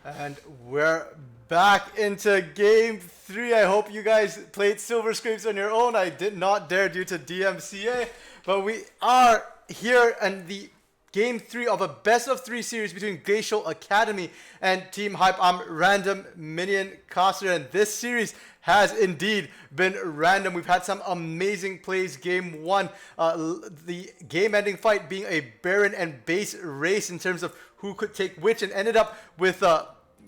And we're back into game 3. I hope you guys played Silver Scrapes on your own. I did not dare due to DMCA, but we are here in the game 3 of a best of 3 series between Glacial Academy and Team HypE. I'm random minion caster, and this series has indeed been random. We've had some amazing plays. Game 1, the game-ending fight being a Baron and base race in terms of who could take which, and ended up with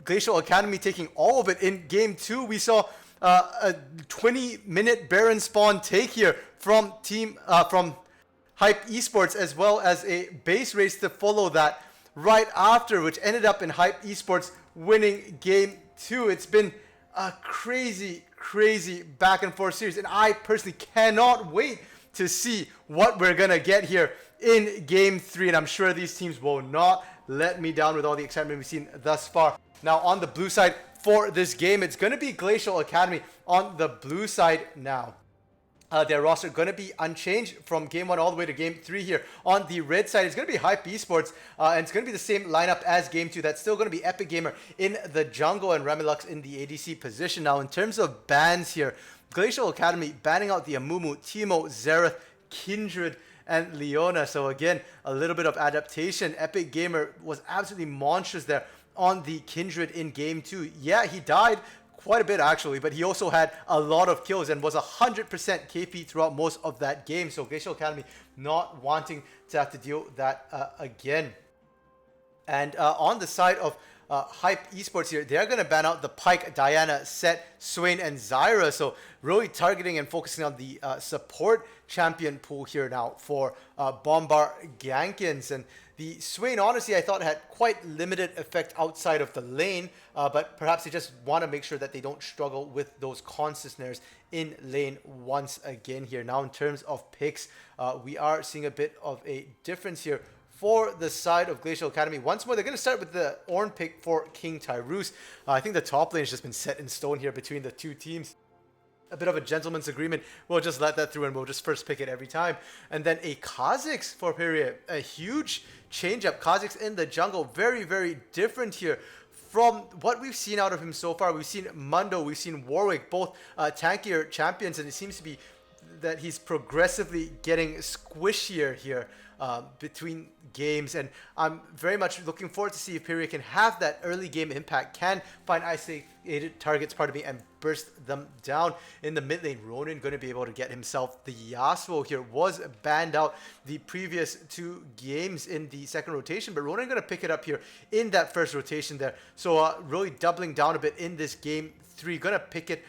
Glacial Academy taking all of it. In game 2, we saw a 20-minute Baron spawn take here from HypE Esports, as well as a base race to follow that right after, which ended up in HypE Esports winning game 2. It's been a crazy back and forth series, and I personally cannot wait to see what we're gonna get here in game 3, and I'm sure these teams will not let me down with all the excitement we've seen thus far. Now on the blue side for this game, it's going to be Glacial Academy on the blue side now. Their roster going to be unchanged from game 1 all the way to game 3 here. On the red side, it's going to be HypE Esports, and it's going to be the same lineup as game 2. That's still going to be Epic Gamer in the jungle and Remilux in the ADC position. Now in terms of bans here, Glacial Academy banning out the Amumu, Teemo, Xerath, Kindred, and Leona. So again, a little bit of adaptation. Epic Gamer was absolutely monstrous there on the Kindred in game 2. Yeah, he died quite a bit actually, but he also had a lot of kills and was 100% KP throughout most of that game. So Glacial Academy not wanting to have to deal with that again. And on the side of HypE Esports here, they're going to ban out the Pyke, Diana, Set, Swain, and Zyra. So really targeting and focusing on the support champion pool here now for Bombard Gankins. And the Swain, honestly, I thought had quite limited effect outside of the lane, but perhaps they just want to make sure that they don't struggle with those constant snares in lane once again here. Now in terms of picks, we are seeing a bit of a difference here for the side of Glacial Academy. Once more, they're going to start with the Ornn pick for King Tyrus. I think the top lane has just been set in stone here between the two teams. A bit of a gentleman's agreement. We'll just let that through and we'll just first pick it every time. And then a Kha'Zix for period. A huge change up. Kha'Zix in the jungle. Very different here from what we've seen out of him so far. We've seen Mundo, we've seen Warwick, both tankier champions, and it seems to be that he's progressively getting squishier here between games, and I'm very much looking forward to see if Pyria can have that early game impact, can find isolated targets, and burst them down. In the mid lane, Ronin going to be able to get himself the Yasuo here. Was banned out the previous 2 games in the second rotation, but Ronin going to pick it up here in that first rotation there. So really doubling down a bit in this game 3. Going to pick it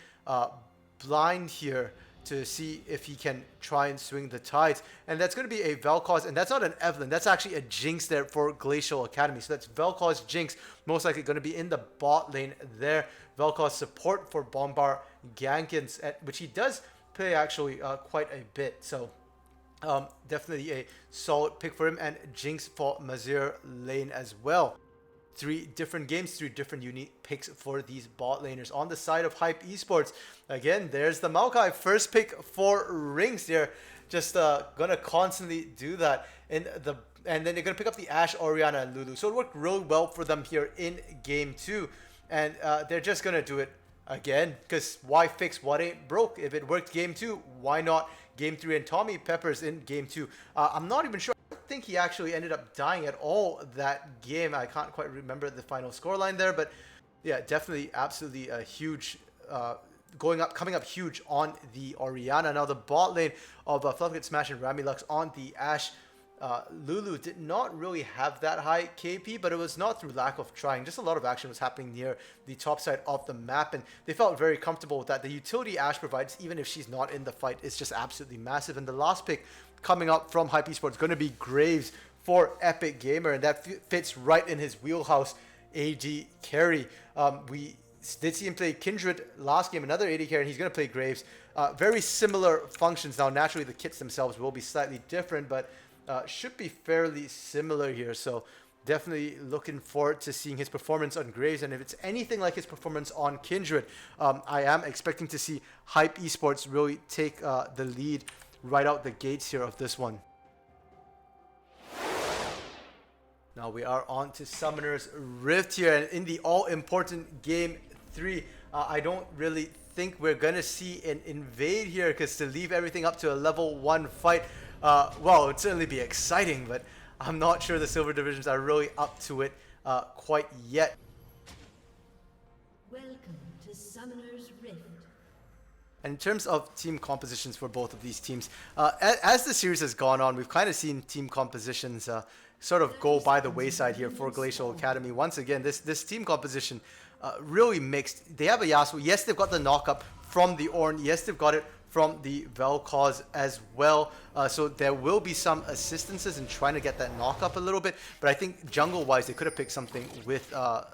blind here to see if he can try and swing the tides. And that's going to be a Vel'Koz, and that's not an Evelyn, that's actually a Jinx there for Glacial Academy. So that's Vel'Koz, Jinx, most likely going to be in the bot lane there. Vel'Koz support for Bombard Gankins, which he does play actually quite a bit. So definitely a solid pick for him, and Jinx for Mazir lane as well. 3 different games, 3 different unique picks for these bot laners. On the side of HypE Esports, again, there's the Maokai. First pick for rings. They're just gonna constantly do that. And then they're gonna pick up the Ashe, Orianna, and Lulu. So it worked really well for them here in game 2. And they're just gonna do it again, because why fix what ain't broke? If it worked game 2, why not game 3? And Tommy Peppers in game 2. I'm not even sure. I think he actually ended up dying at all that game. I can't quite remember the final scoreline there, but yeah, definitely absolutely a huge coming up huge on the Orianna. Now the bot lane of Fluffkit Smash and Ramilux on the Ashe. Lulu did not really have that high KP, but it was not through lack of trying. Just a lot of action was happening near the top side of the map, and they felt very comfortable with that. The utility Ashe provides, even if she's not in the fight, is just absolutely massive. And the last pick coming up from HypE Esports going to be Graves for Epic Gamer, and that fits right in his wheelhouse. AD carry. We did see him play Kindred last game, another AD carry, and he's going to play Graves. Very similar functions. Now, naturally, the kits themselves will be slightly different, but should be fairly similar here. So definitely looking forward to seeing his performance on Graves, and if it's anything like his performance on Kindred, I am expecting to see HypE Esports really take the lead right out the gates here of this one. Now we are on to Summoner's Rift here, and in the all-important Game 3, I don't really think we're going to see an invade here, because to leave everything up to a level 1 fight, well, it would certainly be exciting, but I'm not sure the Silver Divisions are really up to it quite yet. Welcome to Summoner's Rift. And in terms of team compositions for both of these teams, as the series has gone on, we've kind of seen team compositions sort of go by the wayside here for Glacial Academy. Once again, this team composition really mixed. They have a Yasuo. Yes, they've got the knock-up from the Ornn. Yes, they've got it from the Vel'Koz as well. So there will be some assistances in trying to get that knock-up a little bit. But I think jungle-wise, they could have picked something with a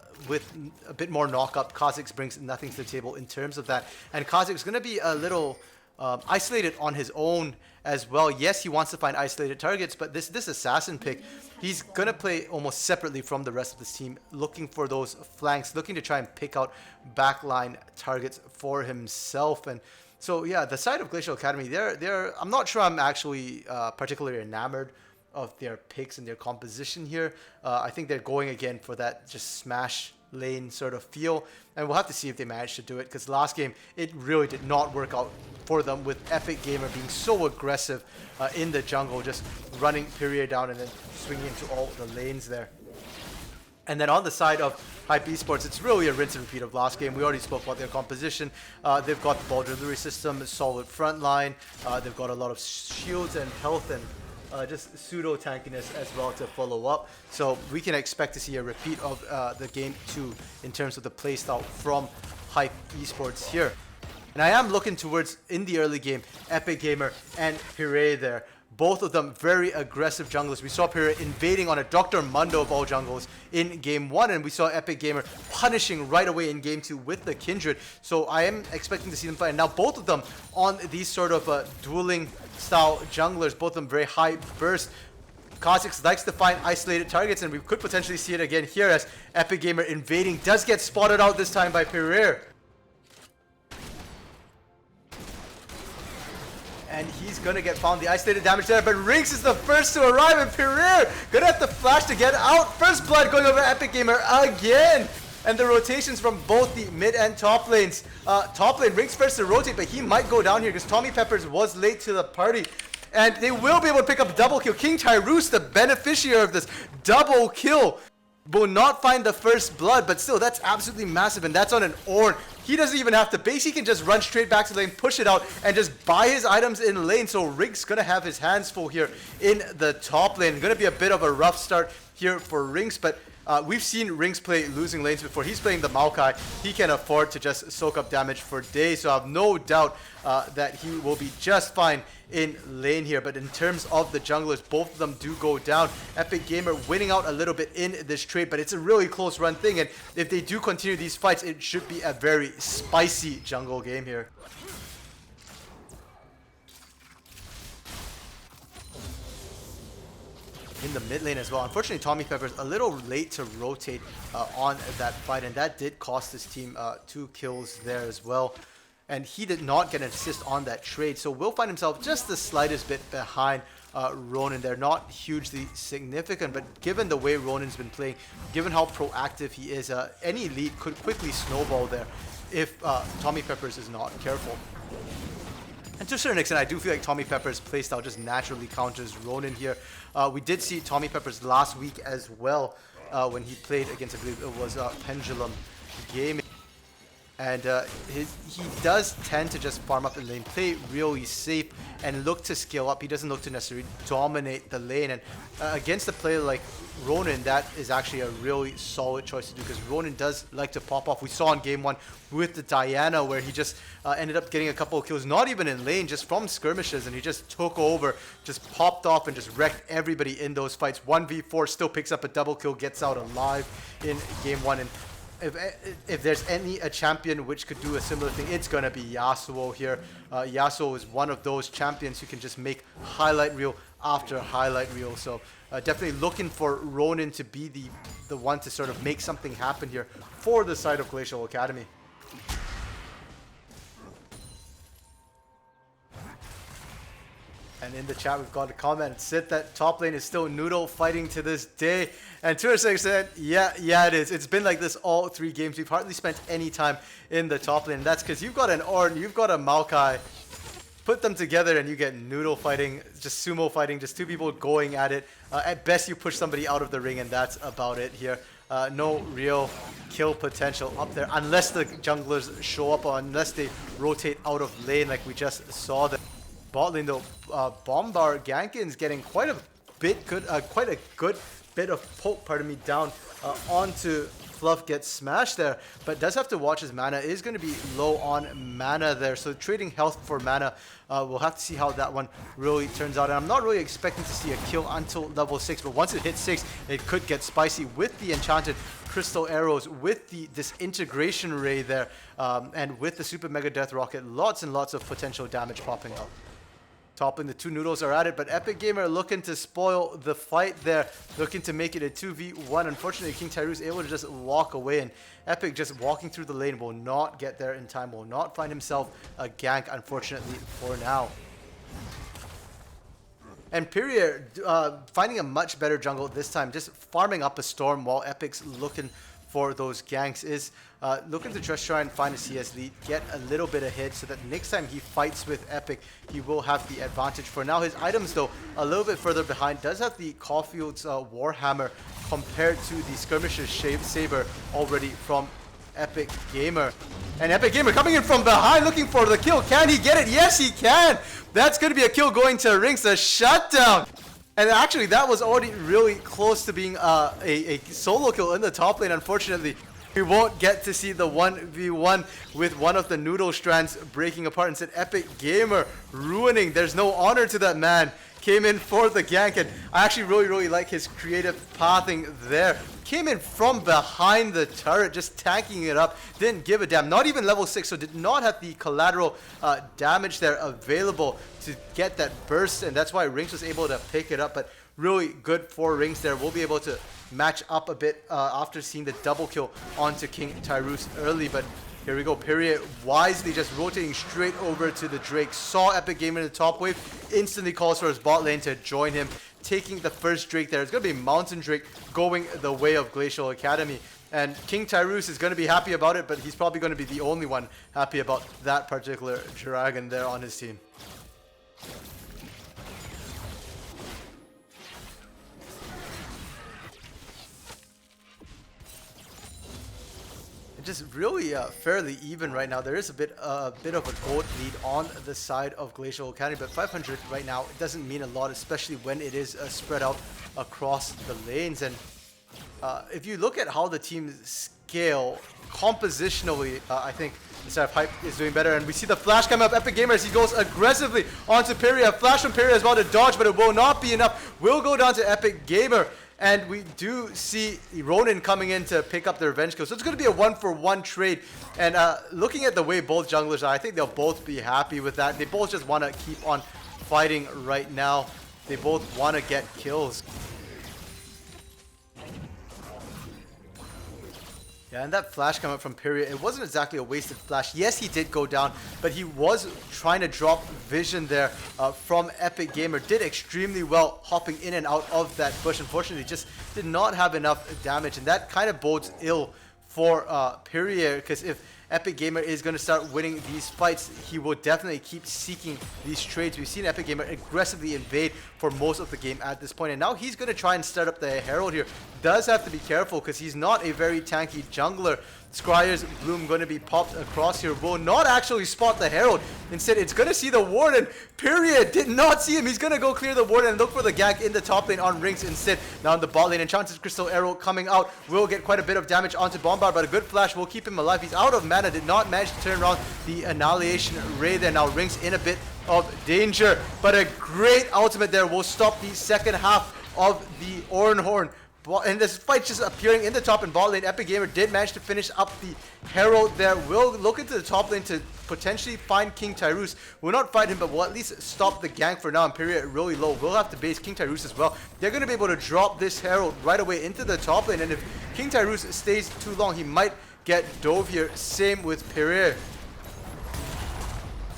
bit more knock-up. Kha'Zix brings nothing to the table in terms of that. And Kha'Zix is going to be a little isolated on his own as well. Yes, he wants to find isolated targets, but this assassin pick, he's going to play almost separately from the rest of this team, looking for those flanks, looking to try and pick out backline targets for himself. And so, yeah, the side of Glacial Academy, I'm not sure I'm actually particularly enamored of their picks and their composition here. I think they're going again for that just smash lane sort of feel, and we'll have to see if they manage to do it, because last game it really did not work out for them, with Epic Gamer being so aggressive in the jungle, just running Pyria down and then swinging into all the lanes there. And then on the side of HypE Esports, it's really a rinse and repeat of last game. We already spoke about their composition. They've got the ball delivery system, solid front line. They've got a lot of shields and health and just pseudo tankiness as well to follow up. So we can expect to see a repeat of the game 2 in terms of the playstyle from HypE Esports here. And I am looking towards, in the early game, Epic Gamer and Pyria there. Both of them very aggressive junglers. We saw Pyria invading on a Dr. Mundo of all jungles in Game 1, and we saw Epic Gamer punishing right away in Game 2 with the Kindred. So I am expecting to see them fight. And now both of them on these sort of dueling style junglers, both of them very high burst. Kha'Zix likes to find isolated targets, and we could potentially see it again here as Epic Gamer invading does get spotted out this time by Pyria. And he's gonna get found, the isolated damage there, but Rinks is the first to arrive, and Pyria gonna have to flash to get out. First blood going over Epic Gamer again. And the rotations from both the mid and top lanes. Top lane, Rinks first to rotate, but he might go down here because Tommy Peppers was late to the party. And they will be able to pick up a double kill. King Tyrus, the beneficiary of this double kill, will not find the first blood, but still, that's absolutely massive, and that's on an Ornn. He doesn't even have to base, he can just run straight back to the lane, push it out, and just buy his items in lane. So Rinks gonna have his hands full here in the top lane. Gonna be a bit of a rough start here for Rinks, but we've seen Rinks play losing lanes before. He's playing the Maokai. He can afford to just soak up damage for days, so I have no doubt that he will be just fine in lane here. But in terms of the junglers, both of them do go down. Epic Gamer winning out a little bit in this trade, but it's a really close run thing, and if they do continue these fights, it should be a very spicy jungle game here. In the mid lane as well. Unfortunately, Tommy Peppers a little late to rotate on that fight, and that did cost his team 2 kills there as well. And he did not get an assist on that trade, so will find himself just the slightest bit behind Ronin. They're not hugely significant, but given the way Ronin's been playing, given how proactive he is, any lead could quickly snowball there if Tommy Peppers is not careful. And to a certain extent, I do feel like Tommy Peppers' playstyle just naturally counters Ronin here. We did see Tommy Peppers last week as well when he played against, I believe it was Pendulum Gaming. And he does tend to just farm up the lane, play really safe, and look to scale up. He doesn't look to necessarily dominate the lane. And against a player like Ronin, that is actually a really solid choice to do, because Ronin does like to pop off. We saw in Game 1 with the Diana where he just ended up getting a couple of kills, not even in lane, just from skirmishes, and he just took over, just popped off and just wrecked everybody in those fights. 1v4, still picks up a double kill, gets out alive in Game 1. And if there's a champion which could do a similar thing, it's going to be Yasuo here. Yasuo is one of those champions who can just make highlight reel after highlight reel. So definitely looking for Ronin to be the one to sort of make something happen here for the side of Glacial Academy. And in the chat, we've got a comment. Sid, that top lane is still noodle fighting to this day. And Tursek said, yeah, it is. It's been like this all 3 games. We've hardly spent any time in the top lane. And that's because you've got an Ornn, you've got a Maokai. Put them together and you get noodle fighting, just sumo fighting, just 2 people going at it. At best, you push somebody out of the ring, and that's about it here. No real kill potential up there, unless the junglers show up or unless they rotate out of lane like we just saw them. Bot lane though, Bombard Gankin's getting quite a good bit of poke, down onto Fluff. Gets smashed there, but does have to watch his mana. Is going to be low on mana there, so trading health for mana. We'll have to see how that one really turns out. And I'm not really expecting to see a kill until level 6, but once it hits 6, it could get spicy with the enchanted crystal arrows, with the disintegration ray there, and with the super mega death rocket. Lots and lots of potential damage popping out. Top lane, the 2 noodles are at it, but Epic Gamer looking to spoil the fight there, looking to make it a 2v1. Unfortunately, King Tyroos able to just walk away, and Epic just walking through the lane will not get there in time, will not find himself a gank, unfortunately, for now. And Pyria finding a much better jungle this time, just farming up a storm while Epic's looking for those ganks. Is looking to just try and find a CS lead, get a little bit ahead so that next time he fights with Epic, he will have the advantage. For now, his items though, a little bit further behind, does have the Caulfield's Warhammer compared to the Skirmisher's Saber already from Epic Gamer. And Epic Gamer coming in from behind looking for the kill. Can he get it? Yes, he can! That's going to be a kill going to Rinks, a shutdown! And actually, that was already really close to being a solo kill in the top lane. Unfortunately, we won't get to see the 1v1 with one of the noodle strands breaking apart. Instead, Epic Gamer ruining. There's no honor to that man. Came in for the gank, and I actually really like his creative pathing there. Came in from behind the turret, just tanking it up. Didn't give a damn. Not even level 6, so did not have the collateral damage there available to get that burst, and that's why Rinks was able to pick it up. But really good for Rinks there. We'll be able to match up a bit after seeing the double kill onto King Tyroos early, but here we go. Pyria wisely just rotating straight over to the Drake. Saw Epic Gamer in the top wave. Instantly calls for his bot lane to join him. Taking the first Drake there. It's going to be Mountain Drake going the way of Glacial Academy. And King Tyroos is going to be happy about it, but he's probably going to be the only one happy about that particular dragon there on his team. Just really fairly even right now. There is a bit of a gold lead on the side of Glacial Academy, but 500 right now, it doesn't mean a lot, especially when it is spread out across the lanes. And if you look at how the teams scale compositionally, I think the side of HypE is doing better. And we see the flash come up. Epic Gamer as he goes aggressively onto Pyria. Flash from Pyria is about to dodge, but it will not be enough. Will go down to Epic Gamer. And we do see Ronin coming in to pick up the revenge kill. So it's going to be a 1-for-1 trade. And looking at the way both junglers are, I think they'll both be happy with that. They both just want to keep on fighting right now. They both want to get kills. Yeah, and that flash coming from Pyria, it wasn't exactly a wasted flash. Yes, he did go down, but he was trying to drop vision there from Epic Gamer. Did extremely well hopping in and out of that bush. Unfortunately, just did not have enough damage, and that kind of bodes ill for Pyria, because if Epic Gamer is going to start winning these fights, he will definitely keep seeking these trades. We've seen Epic Gamer aggressively invade for most of the game at this point, and now he's going to try and start up the Herald here. Does have to be careful because he's not a very tanky jungler. Scryer's Bloom going to be popped across here. Will not actually spot the Herald. Instead, it's going to see the Warden. Period. Did not see him. He's going to go clear the Warden and look for the gank in the top lane on Rinks instead. Now in the bot lane, Enchanted Crystal Arrow coming out. Will get quite a bit of damage onto Bombard, but a good flash will keep him alive. He's out of mana. Did not manage to turn around the Annihilation Ray there. Now Rinks in a bit of danger, but a great ultimate there will stop the second half of the Ornn Horn. And this fight just appearing in the top and bot lane. Epic Gamer did manage to finish up the Herald there. Will look into the top lane to potentially find King Tyroos. Will not fight him, but will at least stop the gank for now. And Pyria really low. Will have to base King Tyroos as well. They're going to be able to drop this Herald right away into the top lane. And if King Tyroos stays too long, he might get dove here. Same with Pyria.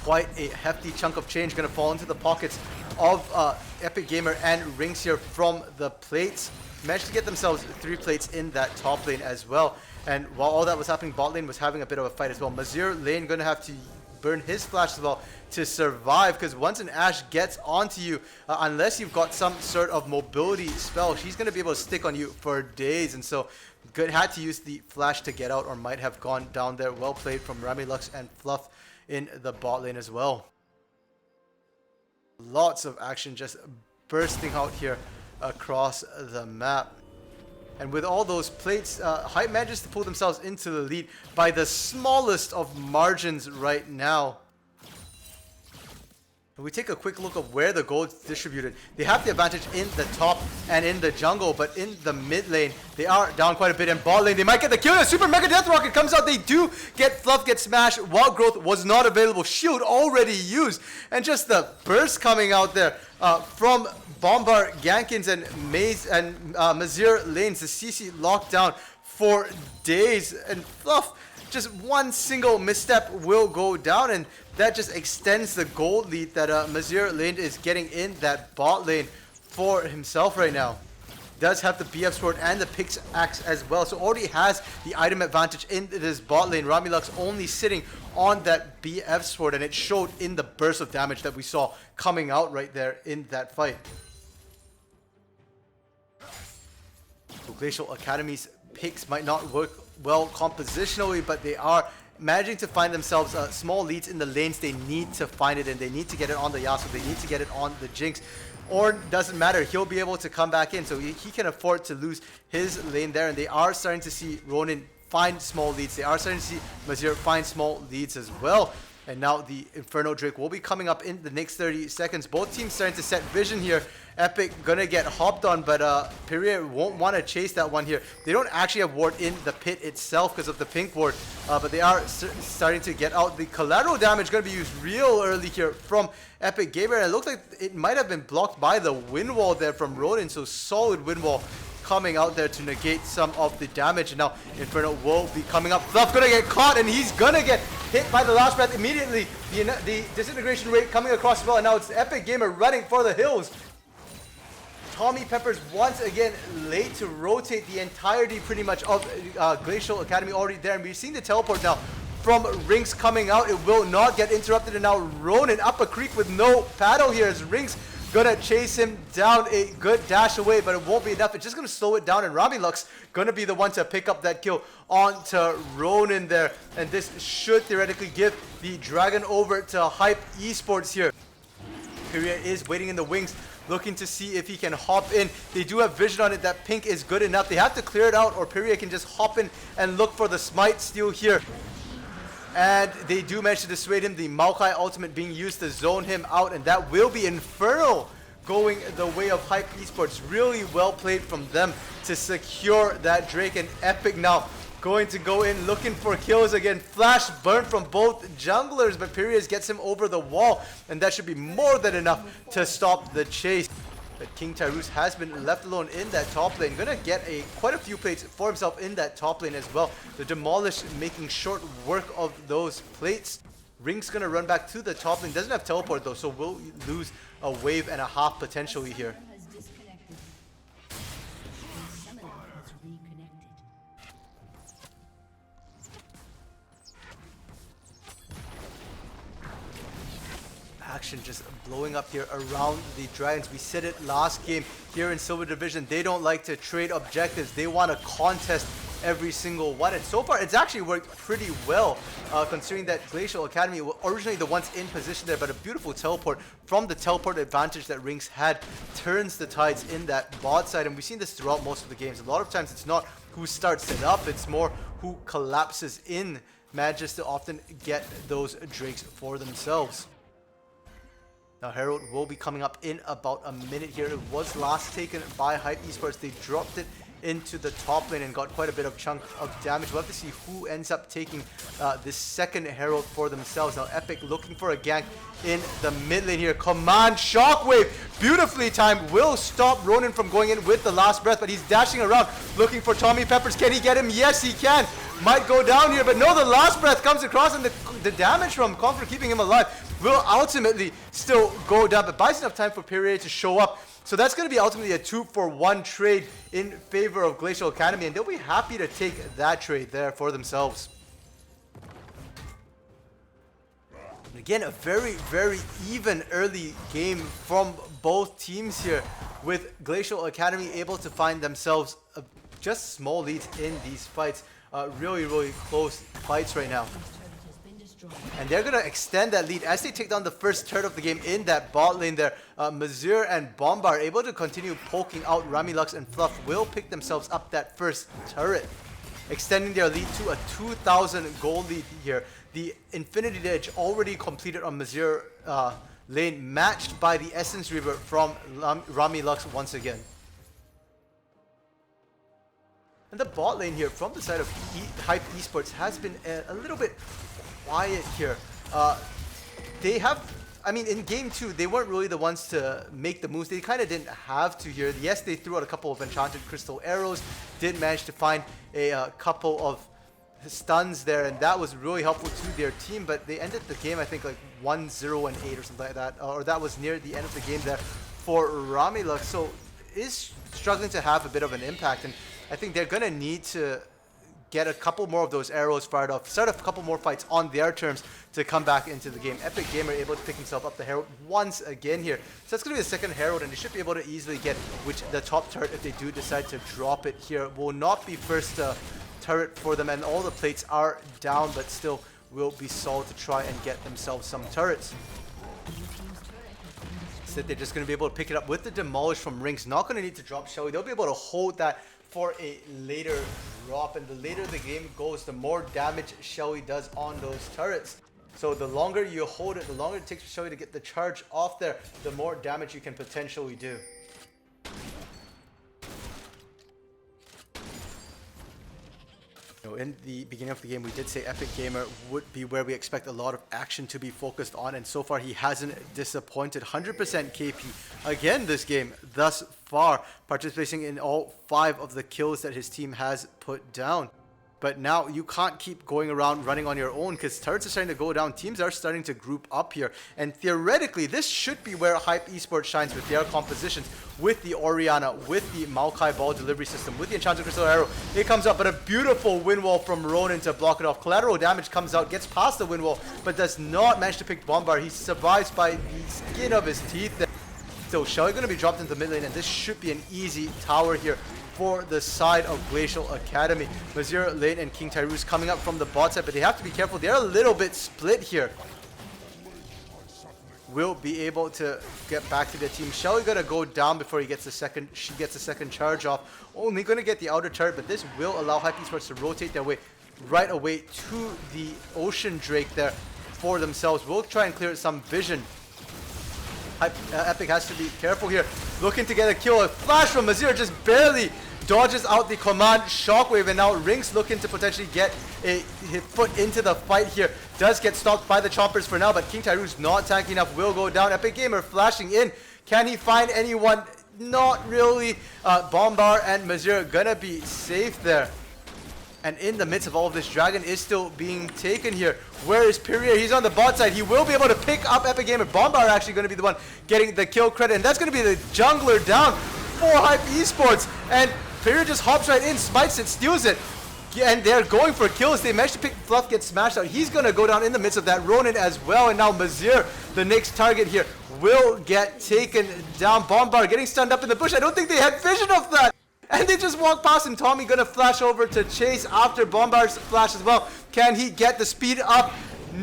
Quite a hefty chunk of change going to fall into the pockets of Epic Gamer and Rinks here from the plates. Managed to get themselves 3 plates in that top lane as well. And while all that was happening, bot lane was having a bit of a fight as well. Mazir lane gonna have to burn his flash as well to survive, because once an Ashe gets onto you, unless you've got some sort of mobility spell, she's gonna be able to stick on you for days. And so good had to use the flash to get out, or might have gone down there. Well played from Ramilux and Fluff in the bot lane as well. Lots of action just bursting out here across the map. And with all those plates, HypE manages to pull themselves into the lead by the smallest of margins right now. If we take a quick look of where the gold's distributed, they have the advantage in the top and in the jungle, but in the mid lane, they are down quite a bit. In bot lane, they might get the kill. A super mega death rocket comes out. They do get Fluff, get smashed. Wild growth was not available. Shield already used. And just the burst coming out there from Bombard, Gankins, and Maze and Mazir lanes. The CC locked down for days. And Fluff, just one single misstep will go down, and that just extends the gold lead that Mazir lane is getting in that bot lane for himself right now. Does have the BF sword and the pickaxe as well, so already has the item advantage in this bot lane. Ramilux only sitting on that BF sword, and it showed in the burst of damage that we saw coming out right there in that fight. So Glacial Academy's picks might not work well compositionally, but they are managing to find themselves small leads in the lanes they need to find it in. They need to get it on the Yasuo, they need to get it on the Jinx. Or doesn't matter, he'll be able to come back in, so he can afford to lose his lane there. And they are starting to see Ronin find small leads. They are starting to see Mazir find small leads as well. And now the Inferno Drake will be coming up in the next 30 seconds. Both teams starting to set vision here. Epic gonna get hopped on, but Perrier won't want to chase that one here. They don't actually have ward in the pit itself because of the pink ward, but they are starting to get out. The collateral damage gonna be used real early here from Epic Gamer, and it looks like it might have been blocked by the wind wall there from Ronin, so solid wind wall coming out there to negate some of the damage. And now Inferno will be coming up. Fluff gonna get caught, and he's gonna get hit by the last breath immediately. The disintegration rate coming across as well, and now it's Epic Gamer running for the hills. Tommy Peppers once again late to rotate the entirety pretty much of Glacial Academy already there, and we're seeing the teleport now from Rinks coming out. It will not get interrupted, and now Ronin up a creek with no paddle here as Rinks gonna chase him down. A good dash away, but it won't be enough. It's just gonna slow it down, and Ramilux gonna be the one to pick up that kill onto Ronin there. And this should theoretically give the dragon over to HypE Esports here. Perrier is waiting in the wings, looking to see if he can hop in. They do have vision on it that pink is good enough. They have to clear it out, or Perrier can just hop in and look for the smite steal here. And they do manage to dissuade him. The Maokai ultimate being used to zone him out, and that will be Inferno going the way of HypE Esports. Really well played from them to secure that Drake. And Epic now going to go in looking for kills again. Flash burn from both junglers, but Perrier gets him over the wall, and that should be more than enough to stop the chase. But King Tyrus has been left alone in that top lane. Gonna get quite a few plates for himself in that top lane as well. The Demolish making short work of those plates. Ring's gonna run back to the top lane. Doesn't have teleport though, so we'll lose a wave and a half potentially here. Action just blowing up here around the Dragons. We said it last game here in Silver Division. They don't like to trade objectives. They want to contest every single one. And so far, it's actually worked pretty well, considering that Glacial Academy were originally the ones in position there, but a beautiful teleport from the teleport advantage that Rinks had turns the tides in that bot side. And we've seen this throughout most of the games. A lot of times, it's not who starts it up, it's more who collapses in, manages to often get those Drakes for themselves. Now Herald will be coming up in about a minute here. It was last taken by HypE Esports. They dropped it into the top lane and got quite a bit of chunk of damage. We'll have to see who ends up taking this second Herald for themselves. Now Epic looking for a gank in the mid lane here. Command Shockwave, beautifully timed, will stop Ronin from going in with the last breath, but he's dashing around looking for Tommy Peppers. Can he get him? Yes, he can. Might go down here, but no, the last breath comes across, and the damage from Conquer keeping him alive will ultimately still go down, but buys enough time for Perrier to show up. So that's going to be ultimately a 2-for-1 trade in favor of Glacial Academy, and they'll be happy to take that trade there for themselves. And again, a very, very even early game from both teams here, with Glacial Academy able to find themselves just small leads in these fights. Really, really close fights right now. And they're going to extend that lead as they take down the first turret of the game in that bot lane there. Mazir and Bomba are able to continue poking out. Ramilux and Fluff will pick themselves up that first turret, extending their lead to a 2,000 gold lead here. The Infinity Edge already completed on Mazir lane, matched by the Essence Reaver from Ramilux once again. And the bot lane here from the side of HypE Esports has been a little bit quiet here. They have, I mean, in game 2, they weren't really the ones to make the moves. They kind of didn't have to here. Yes, they threw out a couple of enchanted crystal arrows, did manage to find a couple of stuns there, and that was really helpful to their team, but they ended the game, I think, like 1-0-8 or something like that, or that was near the end of the game there for Ramilux. So is struggling to have a bit of an impact, and I think they're going to need to get a couple more of those arrows fired off, start a couple more fights on their terms to come back into the game. Epic Gamer able to pick himself up the Herald once again here. So that's going to be the second Herald, and they should be able to easily get the top turret if they do decide to drop it here. Will not be first turret for them, and all the plates are down, but still will be solid to try and get themselves some turrets. So they're just going to be able to pick it up with the Demolish from Rings. Not going to need to drop Shelly. They'll be able to hold that for a later drop, and the later the game goes, the more damage Shelly does on those turrets. So the longer you hold it, the longer it takes for Shelly to get the charge off there, the more damage you can potentially do. In the beginning of the game, we did say Epic Gamer would be where we expect a lot of action to be focused on, and so far he hasn't disappointed. 100% KP again this game thus far, participating in all 5 of the kills that his team has put down. But now you can't keep going around running on your own, because turrets are starting to go down. Teams are starting to group up here. And theoretically, this should be where HypE Esports shines with their compositions, with the Orianna, with the Maokai Ball delivery system, with the Enchanted Crystal Arrow. It comes up, but a beautiful wind wall from Ronin to block it off. Collateral damage comes out, gets past the wind wall, but does not manage to pick Bombard. He survives by the skin of his teeth there. So Shelly going to be dropped into the mid lane, and this should be an easy tower here for the side of Glacial Academy. Mazir, Lane, and King Tyrus coming up from the bot side, but they have to be careful. They're a little bit split here. Will be able to get back to their team. Shelly gonna go down before he gets the second. She gets the second charge off. Only gonna get the outer turret, but this will allow HypE Esports to rotate their way right away to the Ocean Drake there for themselves. We'll try and clear some vision. Epic has to be careful here. Looking to get a kill. A flash from Mazir just barely dodges out the command shockwave, and now Rings looking to potentially get his foot into the fight here. Does get stopped by the choppers for now, but King Tyrus not tanky enough, will go down. Epic Gamer flashing in. Can he find anyone? Not really. Bombar and Mazir gonna be safe there. And in the midst of all of this, Dragon is still being taken here. Where is Perrier? He's on the bot side. He will be able to pick up Epic Gamer. Bombar actually going to be the one getting the kill credit. And that's going to be the jungler down for HypE Esports. And Perrier just hops right in, smites it, steals it. And they're going for kills. They managed to pick Fluff, get smashed out. He's going to go down in the midst of that. Ronin as well. And now Mazir, the next target here, will get taken down. Bombar getting stunned up in the bush. I don't think they had vision of that. And they just walk past him. Tommy gonna flash over to chase after Bombard's flash as well. Can he get the speed up?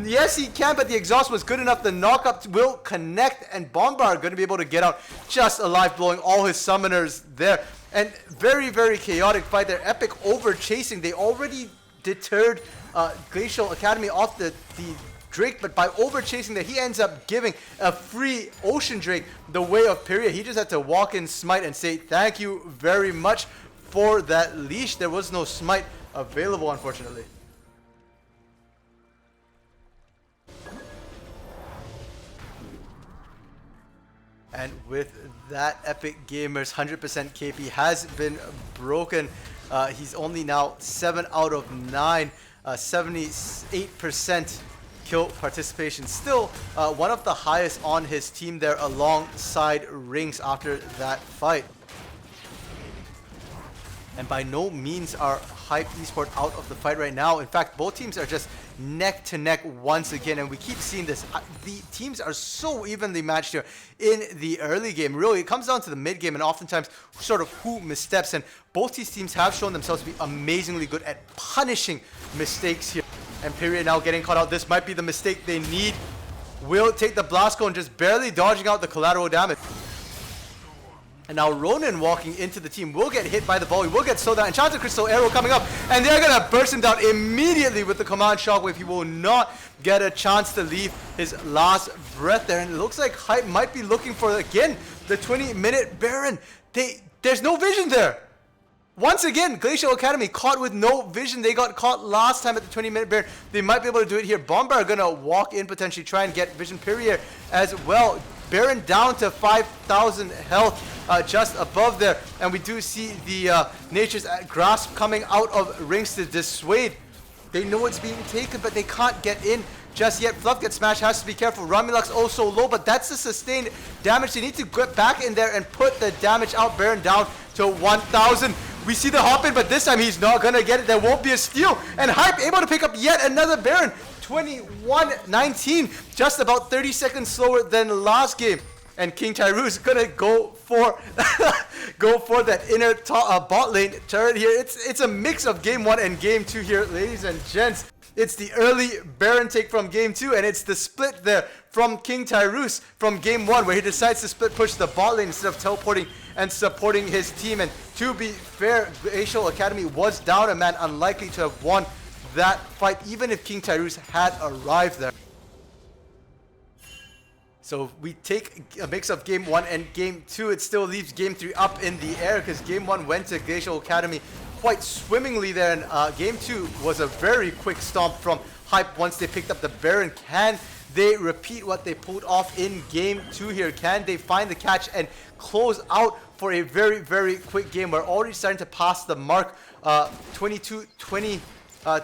Yes, he can, but the exhaust was good enough. The knockup will connect, and Bombard gonna be able to get out just alive, blowing all his summoners there. And very, very chaotic fight there. Epic over chasing. They already deterred Glacial Academy off the Drake, but by over chasing that, he ends up giving a free Ocean Drake the way of Perrier. He just had to walk in, smite, and say thank you very much for that leash. There was no smite available, unfortunately. And with that, Epic Gamer's 100% KP has been broken. He's only now 7 out of 9, 78% kill participation. Still one of the highest on his team there alongside Rings after that fight. And by no means are HypE Esports out of the fight right now. In fact, both teams are just neck to neck once again, and we keep seeing this. The teams are so evenly matched here in the early game. Really, it comes down to the mid game and oftentimes sort of who missteps, and both these teams have shown themselves to be amazingly good at punishing mistakes here. And Period now getting caught out. This might be the mistake they need. Will take the blast cone, just barely dodging out the collateral damage. And now Ronin walking into the team will get hit by the volley, will get slowed down. Enchanted Crystal Arrow coming up, and they're going to burst him down immediately with the command shockwave. He will not get a chance to leave his last breath there. And it looks like HypE might be looking for, again, the 20-minute Baron. There's no vision there. Once again, Glacial Academy caught with no vision. They got caught last time at the 20-minute Baron. They might be able to do it here. Bomber are going to walk in, potentially try and get vision period as well. Baron down to 5,000 health, just above there. And we do see the Nature's Grasp coming out of Rings to dissuade. They know it's being taken, but they can't get in just yet. Fluff gets smashed, has to be careful. Ramilux also low, but that's the sustained damage. They need to get back in there and put the damage out. Baron down to 1,000. We see the hop in, but this time he's not going to get it. There won't be a steal. And HypE able to pick up yet another Baron. 21-19, just about 30 seconds slower than last game. And King Tyru's gonna go for that inner bot lane turret here. It's a mix of game 1 and game 2 here, ladies and gents. It's the early Baron take from game 2, and it's the split there from King Tyrus from game 1, where he decides to split push the bot lane instead of teleporting and supporting his team. And to be fair, Glacial Academy was down a man, unlikely to have won that fight, even if King Tyrus had arrived there. So we take a mix of game 1 and game 2. It still leaves game 3 up in the air because game 1 went to Glacial Academy quite swimmingly there, and game 2 was a very quick stomp from HypE once they picked up the Baron. Can they repeat what they pulled off in game 2 here? Can they find the catch and close out for a very, very quick game? We're already starting to pass the mark. 22-20.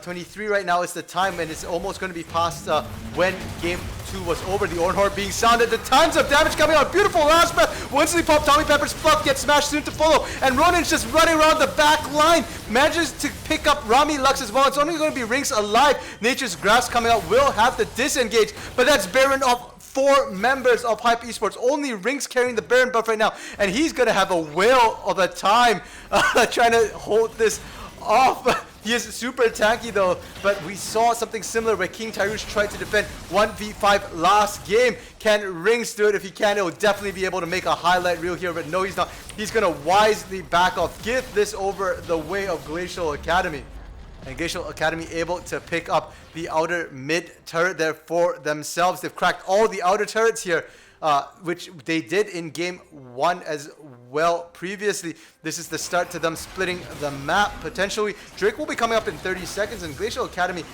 23 right now is the time, and it's almost going to be past when game 2 was over. The Ornhorn being sounded, the tons of damage coming out. Beautiful last breath. Once they pop Tommy Pepper's Fluff gets smashed, soon to follow, and Ronin's just running around the back line, manages to pick up Rami Lux as well. It's only going to be Rings alive. Nature's Grasp coming out will have to disengage, but that's Baron of 4 members of HypE Esports. Only Rings carrying the Baron buff right now, and he's going to have a whale of a time trying to hold this off. He is super tanky though, but we saw something similar where King Tyrus tried to defend 1v5 last game. Can Rings do it? If he can, it will definitely be able to make a highlight reel here, but no, he's not. He's going to wisely back off. Give this over the way of Glacial Academy. And Glacial Academy able to pick up the outer mid turret there for themselves. They've cracked all the outer turrets here, which they did in game 1 as well previously. This is the start to them splitting the map potentially. Drake will be coming up in 30 seconds, and Glacial Academy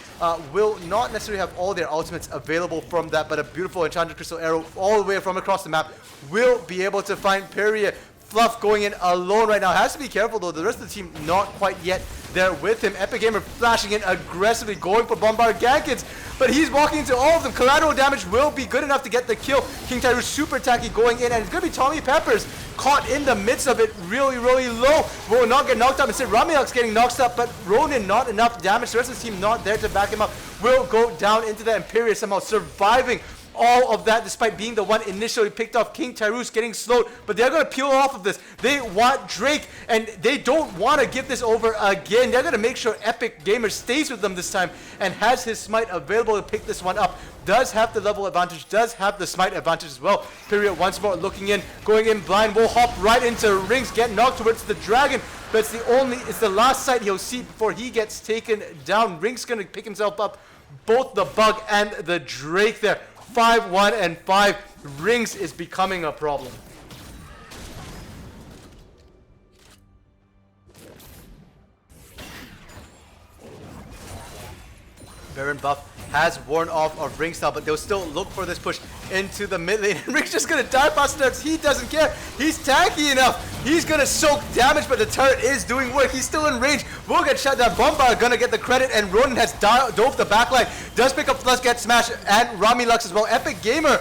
will not necessarily have all their ultimates available from that, but a beautiful Enchanted Crystal Arrow all the way from across the map will be able to find Period. Fluff going in alone right now. Has to be careful though. The rest of the team not quite yet there with him. Epic Gamer flashing in aggressively, going for Bombard Gankins, but he's walking into all of them. Collateral damage will be good enough to get the kill. King Tyrus super tacky going in, and it's going to be Tommy Peppers caught in the midst of it really, really low. Will not get knocked up. Instead, Ramilux getting knocked up, but Ronin not enough damage. The rest of the team not there to back him up. Will go down into that Imperius, somehow surviving all of that despite being the one initially picked off. King Tyrus getting slowed, but they're going to peel off of this. They want Drake, and they don't want to give this over again. They're going to make sure Epic Gamer stays with them this time and has his smite available to pick this one up. Does have the level advantage, does have the smite advantage as well. Period once more looking in, going in blind, will hop right into Rings, get knocked towards the dragon, but it's the last sight he'll see before he gets taken down. Rings going to pick himself up both the bug and the Drake there. 5-1 and 5. Rings is becoming a problem. Baron buff has worn off of Rings now, but they'll still look for this push into the mid lane. And Rings just gonna die past nuts. He doesn't care. He's tanky enough He's gonna soak damage, but the turret is doing work. He's still in range. Will get shut down. Bombard gonna get the credit, and Ronin has dove the backline. Does pick up Flush, get smashed, and Rami Lux as well. Epic Gamer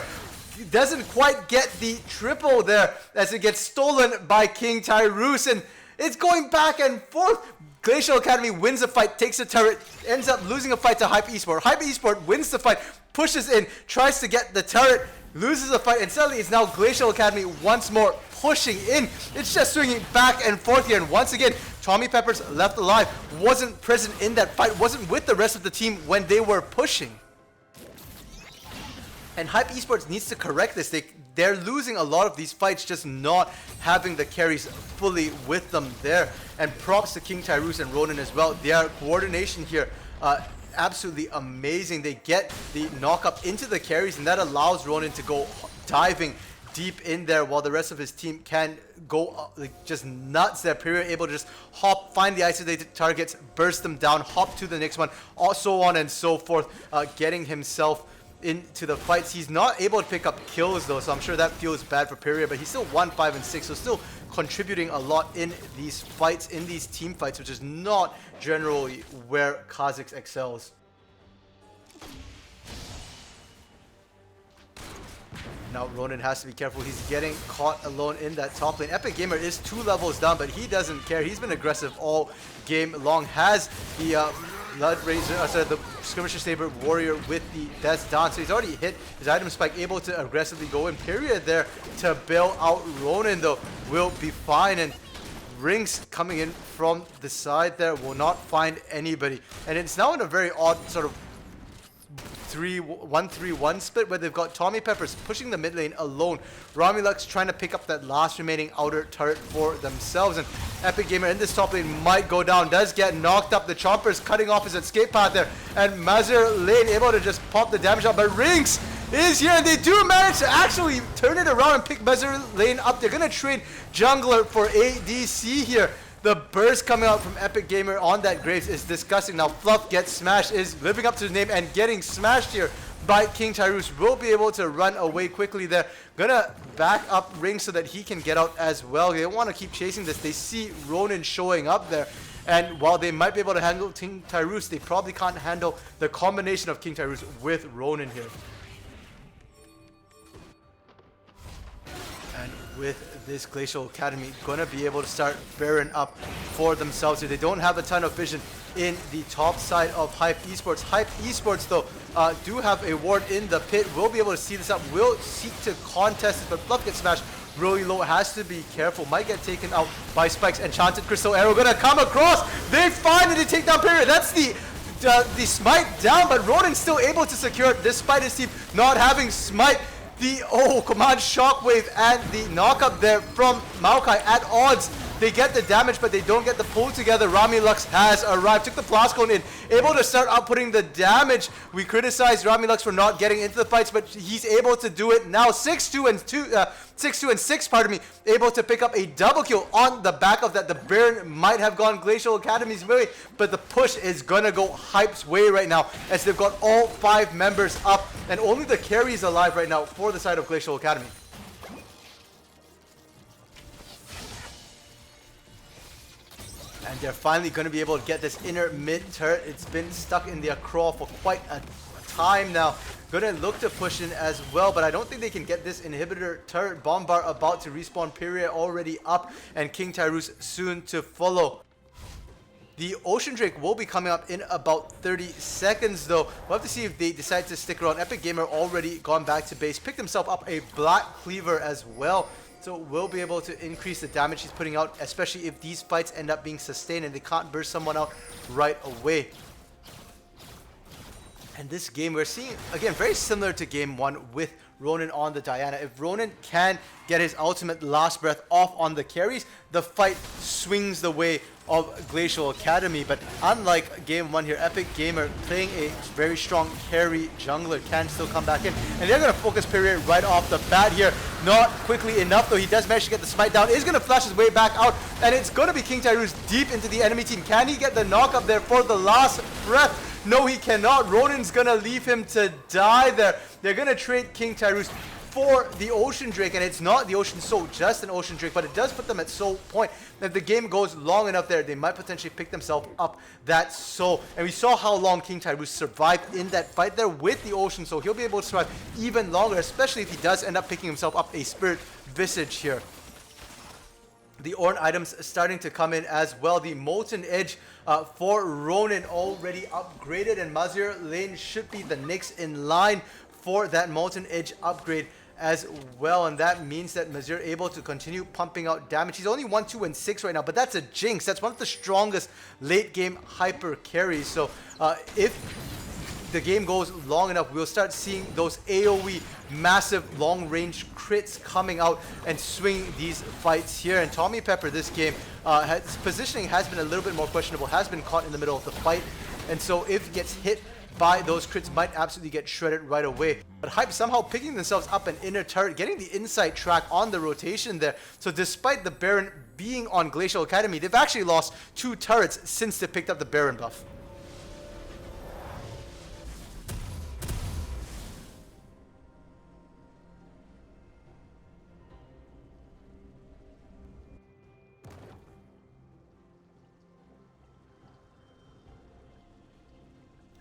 doesn't quite get the triple there as it gets stolen by King Tyrus, and it's going back and forth. Glacial Academy wins the fight, takes the turret, ends up losing a fight to HypE Esports. HypE Esports wins the fight, pushes in, tries to get the turret, loses the fight, and suddenly it's now Glacial Academy once more pushing in. It's just swinging back and forth here, and once again, Tommy Peppers left alive, wasn't present in that fight, wasn't with the rest of the team when they were pushing. And HypE Esports needs to correct this. They're losing a lot of these fights, just not having the carries fully with them there. And props to King Tyrus and Ronin as well. Their coordination here, absolutely amazing. They get the knock up into the carries, and that allows Ronin to go diving deep in there while the rest of his team can go like just nuts there. Period, able to just hop, find the isolated targets, burst them down, hop to the next one, so on and so forth, getting himself into the fights. He's not able to pick up kills though, so I'm sure that feels bad for Period, but he's still 1, 5, and 6, so still contributing a lot in these fights, in these team fights, which is not generally where Kha'Zix excels. Now Ronin has to be careful. He's getting caught alone in that top lane. Epic Gamer is 2 levels down, but he doesn't care. He's been aggressive all game long. Has the Blood Razor, the Skirmisher Saber Warrior with the Death down. So he's already hit his item spike, able to aggressively go in. Period there to bail out Ronin though. Will be fine, and Rings coming in from the side there will not find anybody. And it's now in a very odd sort of 1-3-1 split where they've got Tommy Peppers pushing the mid lane alone. Rami Lux trying to pick up that last remaining outer turret for themselves, and Epic Gamer in this top lane might go down. Does get knocked up. The Chomper's cutting off his escape path there, and Mazur Lane able to just pop the damage out, but Rings is here, and they do manage to actually turn it around and pick Mazur Lane up. They're gonna trade jungler for ADC here. The burst coming out from Epic Gamer on that Graves is disgusting. Now Fluff gets smashed, is living up to his name and getting smashed here by King Tyrus. Will be able to run away quickly there. Gonna back up Ring so that he can get out as well. They don't want to keep chasing this. They see Ronin showing up there. And while they might be able to handle King Tyrus, they probably can't handle the combination of King Tyrus with Ronin here. And with this Glacial Academy gonna be able to start bearing up for themselves here. They don't have a ton of vision in the top side of HypE Esports. HypE Esports though do have a ward in the pit. Will be able to see this up. Will seek to contest it, but Fluff gets smashed really low. Has to be careful. Might get taken out by spikes. Enchanted Crystal Arrow gonna come across. They finally take down Period. That's the smite down, but Ronin's still able to secure it despite his team not having smite. The command shockwave and the knockup there from Maokai at odds. They get the damage, but they don't get the pull together. Rami Lux has arrived, took the Blast Cone in, able to start outputting the damage. We criticized Rami Lux for not getting into the fights, but he's able to do it now. 6-2 and 6, pardon me, able to pick up a double kill on the back of that. The Baron might have gone Glacial Academy's way, but the push is gonna go HypE's way right now, as they've got all 5 members up, and only the carry is alive right now for the side of Glacial Academy. And they're finally going to be able to get this inner mid turret. It's been stuck in their crawl for quite a time now. Gonna look to push in as well, but I don't think they can get this inhibitor turret. Bombard about to respawn. Period already up, and King Tyrus soon to follow. The Ocean Drake will be coming up in about 30 seconds though. We'll have to see if they decide to stick around. Epic Gamer already gone back to base. Picked himself up a Black Cleaver as well. So we'll be able to increase the damage he's putting out, especially if these fights end up being sustained and they can't burst someone out right away. And this game we're seeing, again, very similar to game 1 with Ronin on the Diana. If Ronin can get his ultimate last breath off on the carries, the fight swings the way of Glacial Academy. But unlike game 1 here, Epic Gamer playing a very strong carry jungler can still come back in. And they're going to focus Period right off the bat here. Not quickly enough though. He does manage to get the smite down. Is going to flash his way back out. And it's going to be King Tyrus deep into the enemy team. Can he get the knock up there for the last breath? No, he cannot. Ronin's going to leave him to die there. They're going to trade King Tyrus for the Ocean Drake, and it's not the Ocean Soul, just an Ocean Drake, but it does put them at Soul Point. If the game goes long enough there, they might potentially pick themselves up that Soul. And we saw how long King Tyrus survived in that fight there with the Ocean Soul. He'll be able to survive even longer, especially if he does end up picking himself up a Spirit Visage here. The Ornn items starting to come in as well. The Molten Edge for Ronin already upgraded, and Mazir Lane should be the next in line for that Molten Edge upgrade as well, and that means that Mazir able to continue pumping out damage. He's only 1, 2, and 6 right now, but that's a jinx. That's one of the strongest late game hyper carries. So if the game goes long enough, we'll start seeing those AoE massive long range crits coming out and swing these fights here. And Tommy Pepper this game, his positioning has been a little bit more questionable, has been caught in the middle of the fight, and so if he gets hit by those crits, might absolutely get shredded right away. But HypE somehow picking themselves up an inner turret, getting the inside track on the rotation there. So despite the Baron being on Glacial Academy, they've actually lost 2 turrets since they picked up the Baron buff.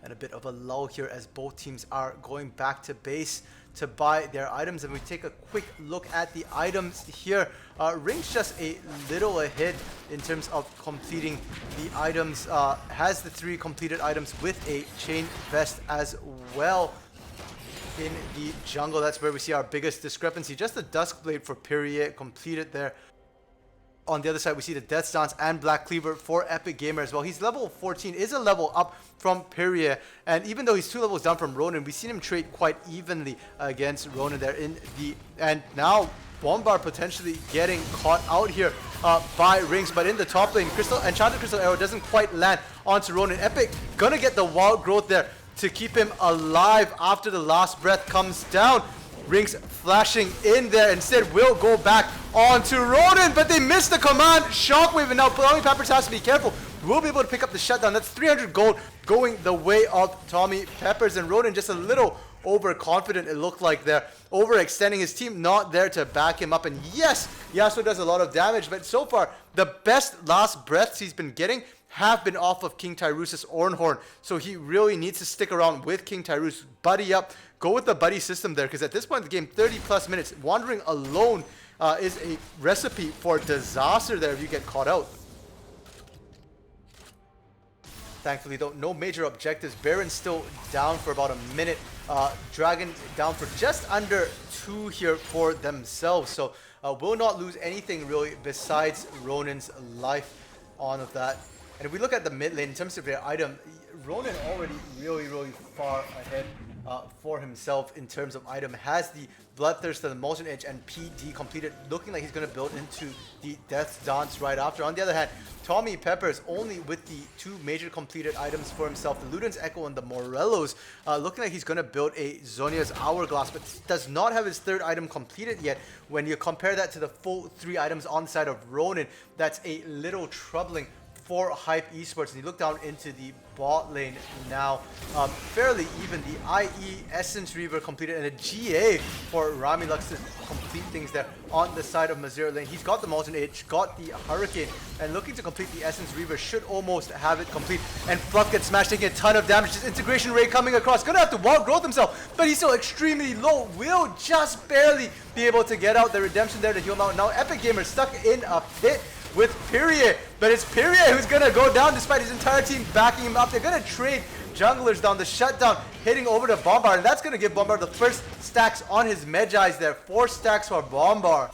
And a bit of a lull here as both teams are going back to base to buy their items. And we take a quick look at the items here. Ring's just a little ahead in terms of completing the items. Has the 3 completed items with a chain vest as well. In the jungle, that's where we see our biggest discrepancy. Just the Duskblade for Perrier completed there. On the other side, we see the Death Dance and Black Cleaver for Epic Gamer as well. He's level 14, is a level up from Perrier. And even though he's 2 levels down from Ronin, we've seen him trade quite evenly against Ronin there in the... And now, Bombard potentially getting caught out here by Rings. But in the top lane, Enchanted Crystal Arrow doesn't quite land onto Ronin. Epic gonna get the Wild Growth there to keep him alive after the last breath comes down. Rings flashing in there. Instead, will go back onto Ronin, but they missed the command. Shockwave, and now Tommy Peppers has to be careful. We'll be able to pick up the shutdown. That's 300 gold going the way of Tommy Peppers, and Ronin just a little overconfident, it looked like there. Overextending his team, not there to back him up. And yes, Yasuo does a lot of damage, but so far, the best last breaths he's been getting have been off of King Tyrus's Ornhorn. So he really needs to stick around with King Tyrus, buddy up, go with the buddy system there, because at this point in the game, 30 plus minutes, wandering alone is a recipe for disaster there if you get caught out. Thankfully though, no major objectives. Baron's still down for about a minute. Dragon down for just under 2 here for themselves. So will not lose anything really besides Ronin's life on of that. And if we look at the mid lane in terms of their item, Ronin already really far ahead for himself in terms of item. Has the Bloodthirster, the Molten Edge, and PD completed, looking like he's going to build into the Death's Dance right after. On the other hand, Tommy Peppers only with the 2 major completed items for himself, the Luden's Echo and the Morellos, looking like he's going to build a Zhonya's Hourglass, but does not have his 3rd item completed yet. When you compare that to the full 3 items on the side of Ronin, that's a little troubling for HypE Esports. And you look down into the bot lane now, fairly even. The IE Essence Reaver completed, and a GA for Rami Lux to complete things there on the side of Mazir lane. He's got the Molten Edge, got the Hurricane, and looking to complete the Essence Reaver, should almost have it complete. And Fluff gets smashed, taking a ton of damage. His Integration Ray coming across, gonna have to Wild Growth himself, but he's still extremely low. Will just barely be able to get out the redemption there to heal him out. Now Epic Gamer stuck in a pit with Perrier, but it's Perrier who's gonna go down despite his entire team backing him up. They're gonna trade junglers down. The shutdown hitting over to Bombard, and that's gonna give Bombard the first stacks on his Medjais there. 4 stacks for Bombard.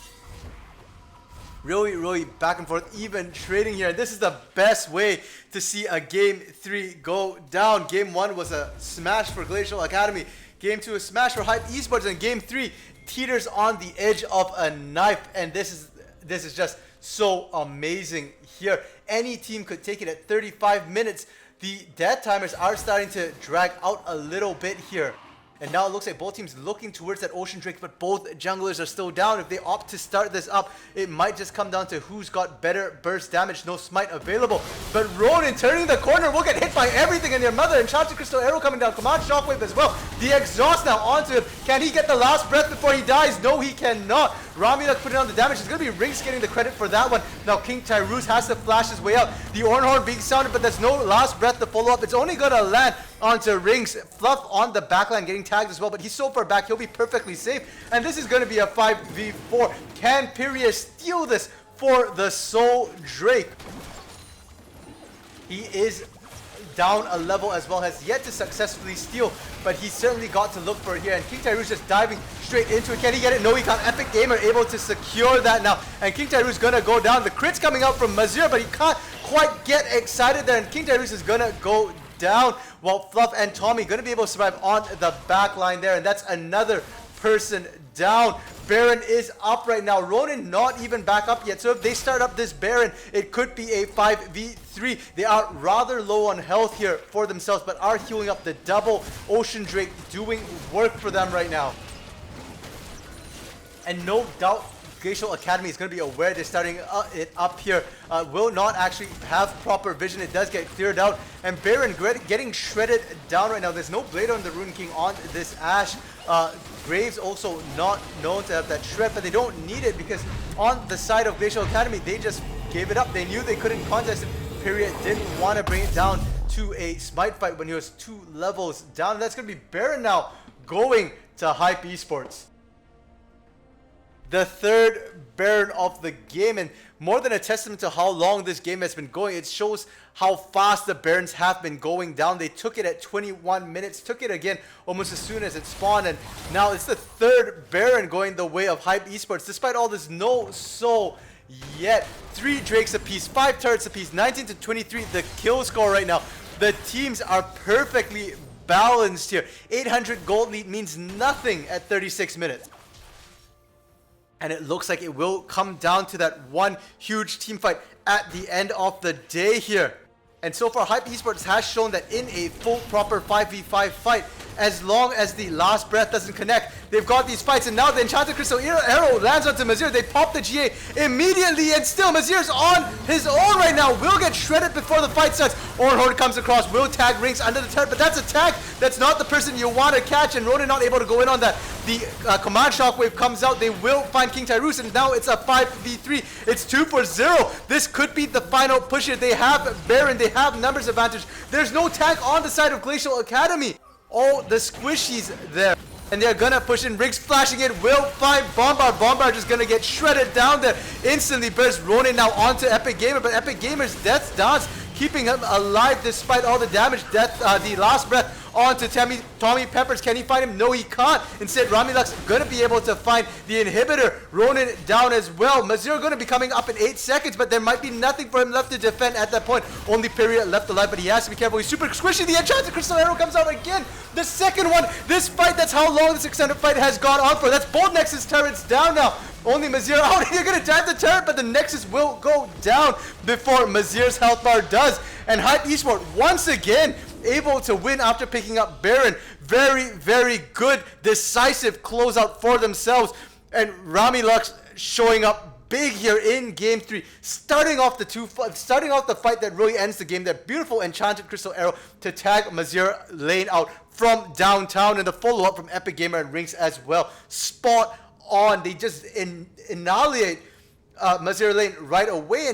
Really back and forth, even trading here. This is the best way to see a game 3 go down. Game 1 was a smash for Glacial Academy. Game 2 a smash for HypE Esports, and Game 3 teeters on the edge of a knife. And this is just so amazing here. Any team could take it at 35 minutes. The death timers are starting to drag out a little bit here. And now it looks like both teams looking towards that Ocean Drake, but both junglers are still down. If they opt to start this up, it might just come down to who's got better burst damage. No smite available. But Ronin turning the corner will get hit by everything in their mother. Enchanted Crystal Arrow coming down. Command Shockwave as well. The exhaust now onto him. Can he get the last breath before he dies? No, he cannot. Ramilak putting on the damage. It's going to be Rinks getting the credit for that one. Now King Tyrus has to flash his way out. The Ornhorn being sounded, but there's no last breath to follow up. It's only going to land onto Rinks. Fluff on the backline getting tagged as well, but he's so far back, he'll be perfectly safe. And this is going to be a 5v4. Can Pyria steal this for the Soul Drake? He is down a level as well, has yet to successfully steal, but he certainly got to look for it here. And King Tyrus just diving straight into it. Can he get it? No, he can't. Epic Gamer able to secure that now. And King Tyrus gonna go down. The crit's coming out from Mazir, but he can't quite get excited there. And King Tyrus is gonna go down, while Fluff and Tommy gonna be able to survive on the back line there. And that's another person down. Baron is up right now. Ronin not even back up yet. So if they start up this Baron, it could be a 5v3. They are rather low on health here for themselves, but are healing up. The double Ocean Drake doing work for them right now. And no doubt Glacial Academy is going to be aware they're starting it up here. Will not actually have proper vision. It does get cleared out. And Baron getting shredded down right now. There's no Blade on the Rune King on this Ashe. Graves also not known to have that shred, but they don't need it because on the side of Glacial Academy, they just gave it up. They knew they couldn't contest it. Period. Didn't want to bring it down to a smite fight when he was 2 levels down. And that's going to be Baron now going to HypE Esports. The third Baron of the game, and more than a testament to how long this game has been going, it shows how fast the Barons have been going down. They took it at 21 minutes, took it again almost as soon as it spawned, and now it's the third Baron going the way of HypE Esports. Despite all this, no soul yet. 3 Drakes apiece, 5 turrets apiece, 19 to 23 the kill score right now. The teams are perfectly balanced here. 800 gold lead means nothing at 36 minutes. And it looks like it will come down to that one huge team fight at the end of the day here. And so far, HypE Esports has shown that in a full proper 5v5 fight, as long as the last breath doesn't connect, they've got these fights. And now the Enchanted Crystal Arrow lands onto Mazir. They pop the GA immediately, and still Mazir's on his own right now. Will get shredded before the fight starts. Ornhorn comes across, will tag Rinks under the turret, but that's a tag. That's not the person you want to catch, and Ronin not able to go in on that. The command shockwave comes out. They will find King Tyrus, and now it's a 5v3. It's 2 for 0. This could be the final push here. They have Baron. They have numbers advantage. There's no tag on the side of Glacial Academy. Oh, the squishies there. And they're gonna push in. Riggs flashing it. Will find Bombard. Bombard just gonna get shredded down there. Instantly burst Ronin now onto Epic Gamer. But Epic Gamer's Death Dance keeping him alive despite all the damage. The last breath onto Tommy Peppers. Can he find him? No, he can't. Instead, Ramilak's gonna be able to find the inhibitor. Ronin down as well. Mazir gonna be coming up in 8 seconds, but there might be nothing for him left to defend at that point. Only Period left alive, but he has to be careful. He's super squishy. The Enchanted Crystal Arrow comes out again. The second one. This fight, that's how long this extended fight has gone on for. That's both Nexus turrets down now. Only Mazir out. You're gonna dive the turret, but the Nexus will go down before Mazir's health bar does. And HypE Esports once again able to win after picking up Baron. Very, very good, decisive closeout for themselves. And Rami Lux showing up big here in Game 3, starting off the fight that really ends the game. That beautiful Enchanted Crystal Arrow to tag Mazir lane out from downtown, and the follow-up from Epic Gamer and Rinks as well. Spot on. They just annihilate Mazir lane right away,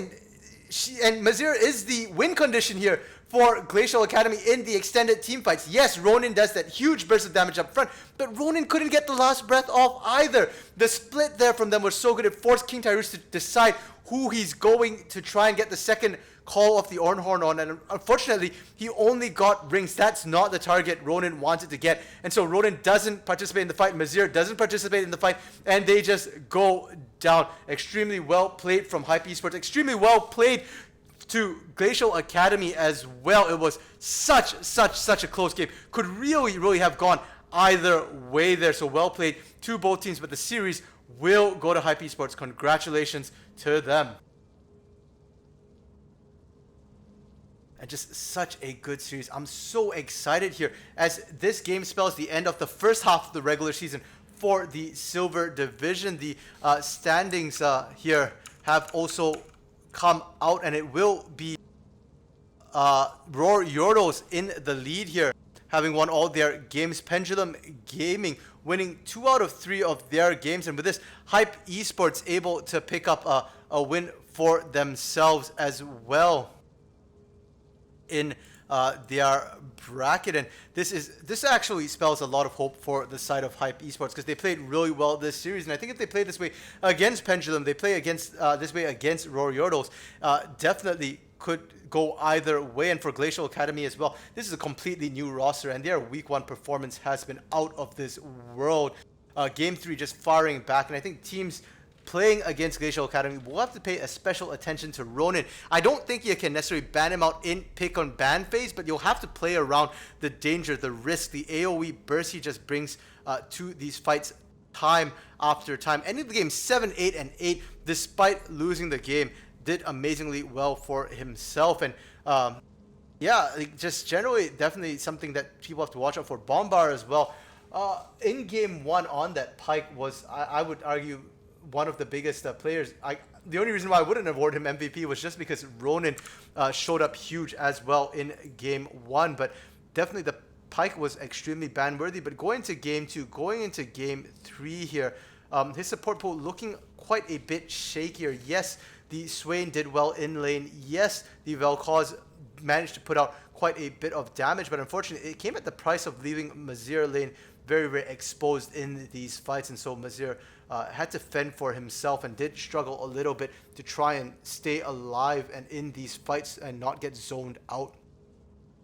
and Mazir is the win condition here for Glacial Academy in the extended team fights. Yes, Ronin does that huge burst of damage up front, but Ronin couldn't get the last breath off either. The split there from them was so good, it forced King Tyrus to decide who he's going to try and get the second call of the Ornhorn on, and unfortunately, he only got Rings. That's not the target Ronin wanted to get, and so Ronin doesn't participate in the fight, Mazir doesn't participate in the fight, and they just go down. Extremely well played from HypE Esports, extremely well played to Glacial Academy as well. It was such a close game. Could really have gone either way there. So well played to both teams, but the series will go to HypE Esports. Congratulations to them. And just such a good series. I'm so excited here as this game spells the end of the first half of the regular season for the Silver Division. The standings here have also come out, and it will be Roar Yordles in the lead here, having won all their games. Pendulum Gaming winning 2 out of 3 of their games, and with this, HypE Esports able to pick up a win for themselves as well in their bracket. And this actually spells a lot of hope for the side of HypE Esports, because they played really well this series, and I think if they play this way against Pendulum, they play against this way against Roar Yordles, definitely could go either way. And for Glacial Academy as well, this is a completely new roster, and their week 1 performance has been out of this world. Game 3 just firing back, and I think teams playing against Glacial Academy will have to pay a special attention to Ronin. I don't think you can necessarily ban him out in pick on ban phase, but you'll have to play around the danger, the risk, the AoE burst he just brings to these fights time after time. Ending the game 7-8-8 despite losing the game. Did amazingly well for himself. And yeah, just generally definitely something that people have to watch out for. Bombar as well. In game 1 on that Pyke was, I would argue, one of the biggest players. The only reason why I wouldn't award him MVP was just because Ronin showed up huge as well in game 1. But definitely the Pyke was extremely ban worthy. But going into game 2, going into game 3 here, his support pool looking quite a bit shakier. Yes, the Swain did well in lane. Yes, the Vel'Koz managed to put out quite a bit of damage, but unfortunately it came at the price of leaving Mazir lane very, very exposed in these fights. And so Mazir had to fend for himself and did struggle a little bit to try and stay alive and in these fights and not get zoned out.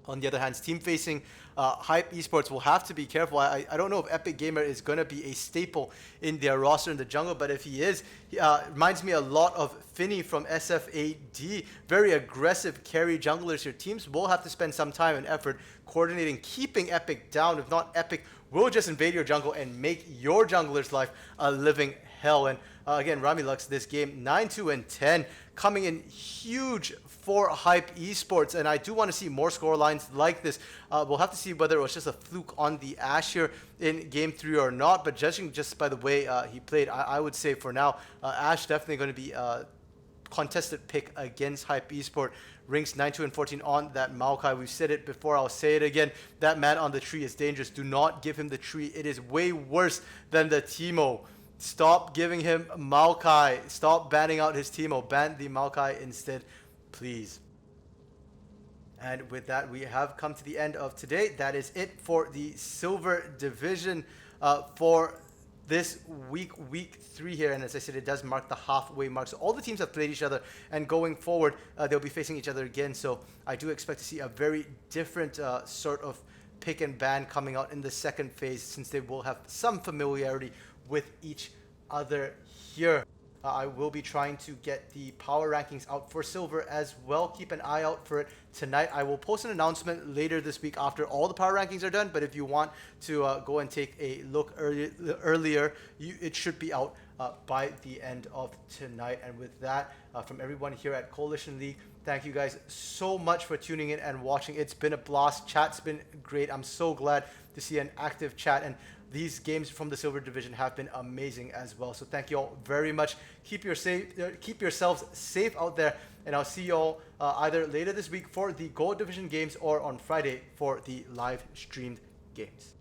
On the other hand, team facing HypE Esports will have to be careful. I don't know if Epic Gamer is going to be a staple in their roster in the jungle, but if he is, he reminds me a lot of Finny from SFAD. Very aggressive carry junglers. Your teams will have to spend some time and effort coordinating, keeping Epic down. If not, Epic will just invade your jungle and make your jungler's life a living hell. And again, Rami Lux this game 9-2-10, coming in huge for HypE Esports, and I do want to see more score lines like this. We'll have to see whether it was just a fluke on the Ashe here in game 3 or not, but judging just by the way he played, I would say for now Ashe definitely going to be a contested pick against HypE Esports. Ranks 9-2-14 on that Maokai. We've said it before, I'll say it again. That man on the tree is dangerous. Do not give him the tree. It is way worse than the Teemo. Stop giving him Maokai. Stop banning out his Teemo. Ban the Maokai instead, please. And with that, we have come to the end of today. That is it for the Silver Division for this week 3 here. And as I said, it does mark the halfway mark. So all the teams have played each other, and going forward, they'll be facing each other again. So I do expect to see a very different sort of pick and ban coming out in the second phase, since they will have some familiarity with each other here. I will be trying to get the power rankings out for Silver as well. Keep an eye out for it tonight. I will post an announcement later this week after all the power rankings are done, but if you want to go and take a look earlier, it should be out by the end of tonight. And with that, from everyone here at Coalition League, thank you guys so much for tuning in and watching. It's been a blast. Chat's been great. I'm so glad to see an active chat, and these games from the Silver Division have been amazing as well. So thank you all very much. Keep yourselves safe out there, and I'll see you all either later this week for the Gold Division games or on Friday for the live streamed games.